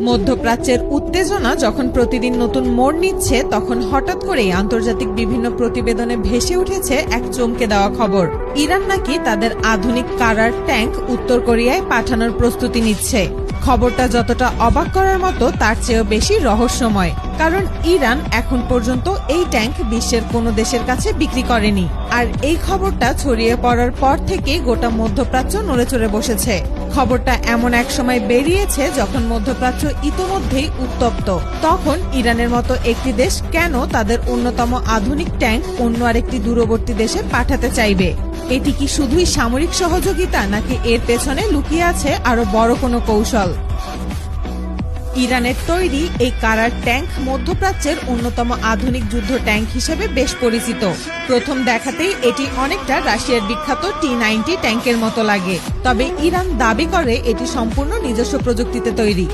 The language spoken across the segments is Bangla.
মধ্যপ্রাচ্যের উত্তেজনা যখন প্রতিদিন নতুন মোড় নিচ্ছে, তখন হঠাৎ করেই আন্তর্জাতিক বিভিন্ন প্রতিবেদনে ভেসে উঠেছে এক চমকে দেওয়া খবর। ইরান নাকি তাদের আধুনিক কারার ট্যাঙ্ক উত্তর কোরিয়ায় পাঠানোর প্রস্তুতি নিচ্ছে। খবরটা যতটা অবাক করার মতো, তার চেয়েও বেশি রহস্যময়। কারণ ইরান এখন পর্যন্ত এই ট্যাঙ্ক বিশ্বের কোনো দেশের কাছে বিক্রি করেনি। আর এই খবরটা ছড়িয়ে পড়ার পর থেকে গোটা মধ্যপ্রাচ্য নড়েচড়ে বসেছে। খবরটা এমন এক সময় বেরিয়েছে যখন মধ্যপ্রাচ্য ইতোমধ্যেই উত্তপ্ত। তখন ইরানের মতো একটি দেশ কেন তাদের অন্যতম আধুনিক ট্যাঙ্ক অন্য আরেকটি দূরবর্তী দেশে পাঠাতে চাইবে? এটি কি শুধুই সামরিক সহযোগিতা, নাকি এর পেছনে লুকিয়ে আছে আরো বড় কোনো কৌশল? ইরানের তৈরি এই কারার ট্যাঙ্ক মধ্যপ্রাচ্যের অন্যতম আধুনিক যুদ্ধ ট্যাঙ্ক হিসেবে বেশ পরিচিত। প্রথম দেখাতেই এটি অনেকটা রাশিয়ার বিখ্যাত T-90 ট্যাঙ্কের মতো লাগে। তবে ইরান দাবি করে এটি সম্পূর্ণ নিজস্ব প্রযুক্তিতে তৈরি।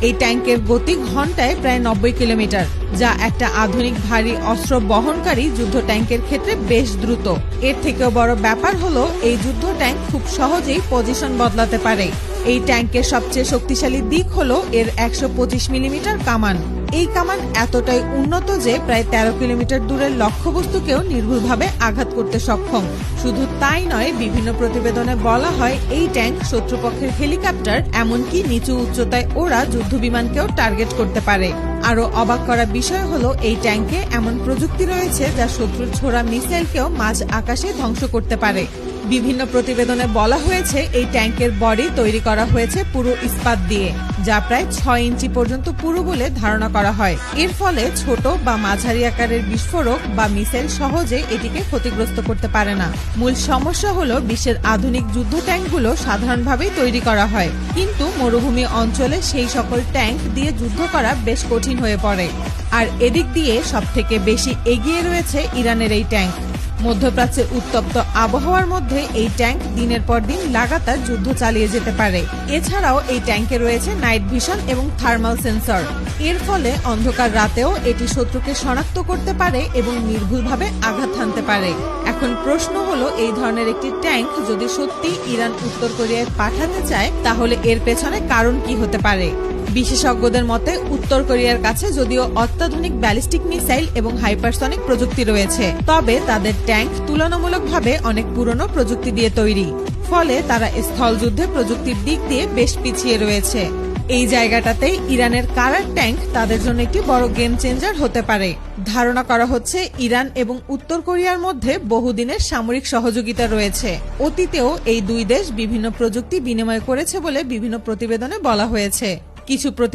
এই ট্যাঙ্কের গতি ঘন্টায় প্রায় 90 কিলোমিটার, যা একটা আধুনিক ভারী অস্ত্র বহনকারী যুদ্ধ ট্যাঙ্কের ক্ষেত্রে বেশ দ্রুত। এর থেকেও বড় ব্যাপার হলো, এই যুদ্ধ ট্যাঙ্ক খুব সহজেই পজিশন বদলাতে পারে। এই ট্যাঙ্কের সবচেয়ে শক্তিশালী দিক হলো এর 125 মিলিমিটার কামান। এই কামান এতটাই উন্নত যে প্রায় 13 কিলোমিটার দূরের লক্ষ্যবস্তুকেও নির্ভুলভাবে আঘাত করতে সক্ষম। শুধু তাই নয়, বিভিন্ন প্রতিবেদনে বলা হয় এই ট্যাঙ্ক শত্রুপক্ষের হেলিকপ্টার, এমনকি নিচু উচ্চতায় ওড়া যুদ্ধবিমানকেও টার্গেট করতে পারে। আরো অবাক করা বিষয় হলো, এই ট্যাঙ্কে এমন প্রযুক্তি রয়েছে যা শত্রুর ছোড়া মিসাইলকেও মাঝ আকাশে ধ্বংস করতে পারে। বিভিন্ন প্রতিবেদনে বলা হয়েছে এই ট্যাঙ্কের বডি তৈরি করা হয়েছে পুরো ইস্পাত দিয়ে, যা প্রায় 6 ইঞ্চি পর্যন্ত পুরু বলে ধারণা করা হয়। এর ফলে ছোট বা মাঝারি আকারের বিস্ফোরক বা মিসাইল সহজে এটিকে ক্ষতিগ্রস্ত করতে পারে না। মূল সমস্যা হলো, বিশ্বের আধুনিক যুদ্ধ ট্যাঙ্কগুলো সাধারণভাবেই তৈরি করা হয়, কিন্তু মরুভূমি অঞ্চলে সেই সকল ট্যাঙ্ক দিয়ে যুদ্ধ করা বেশ কঠিন হয়ে পড়ে। আর এদিক দিয়ে সবথেকে বেশি এগিয়ে রয়েছে ইরানের এই ট্যাঙ্ক। মধ্যপ্রাচ্যের উত্তপ্ত আবহাওয়ার মধ্যে এই ট্যাঙ্ক দিনের পর দিন লাগাতার যুদ্ধ চালিয়ে যেতে পারে। এছাড়াও এই ট্যাঙ্কে রয়েছে নাইট ভিশন এবং থার্মাল সেন্সর। এর ফলে অন্ধকার রাতেও এটি শত্রুকে শনাক্ত করতে পারে এবং নির্ভুলভাবে আঘাত হানতে পারে। এখন প্রশ্ন হলো, এই ধরনের একটি ট্যাঙ্ক যদি সত্যি ইরান উত্তর কোরিয়ায় পাঠাতে চায়, তাহলে এর পেছনে কারণ কি হতে পারে? বিশেষজ্ঞদের মতে, উত্তর কোরিয়ার কাছে যদিও অত্যাধুনিক ব্যালিস্টিক মিসাইল এবং হাইপারসনিক প্রযুক্তি রয়েছে, তবে তাদের ট্যাঙ্ক তুলনামূলকভাবে অনেক পুরনো প্রযুক্তি দিয়ে তৈরি। ফলে তারা স্থলযুদ্ধে প্রযুক্তির দিক দিয়ে বেশ পিছিয়ে রয়েছে। এই জায়গাটাতেই ইরানের কারার ট্যাঙ্ক তাদের জন্য একটি বড় গেম চেঞ্জার হতে পারে। ধারণা করা হচ্ছে, ইরান এবং উত্তর কোরিয়ার মধ্যে বহুদিনের সামরিক সহযোগিতা রয়েছে। অতীতেও এই দুই দেশ বিভিন্ন প্রযুক্তি বিনিময় করেছে বলে বিভিন্ন প্রতিবেদনে বলা হয়েছে। কিছু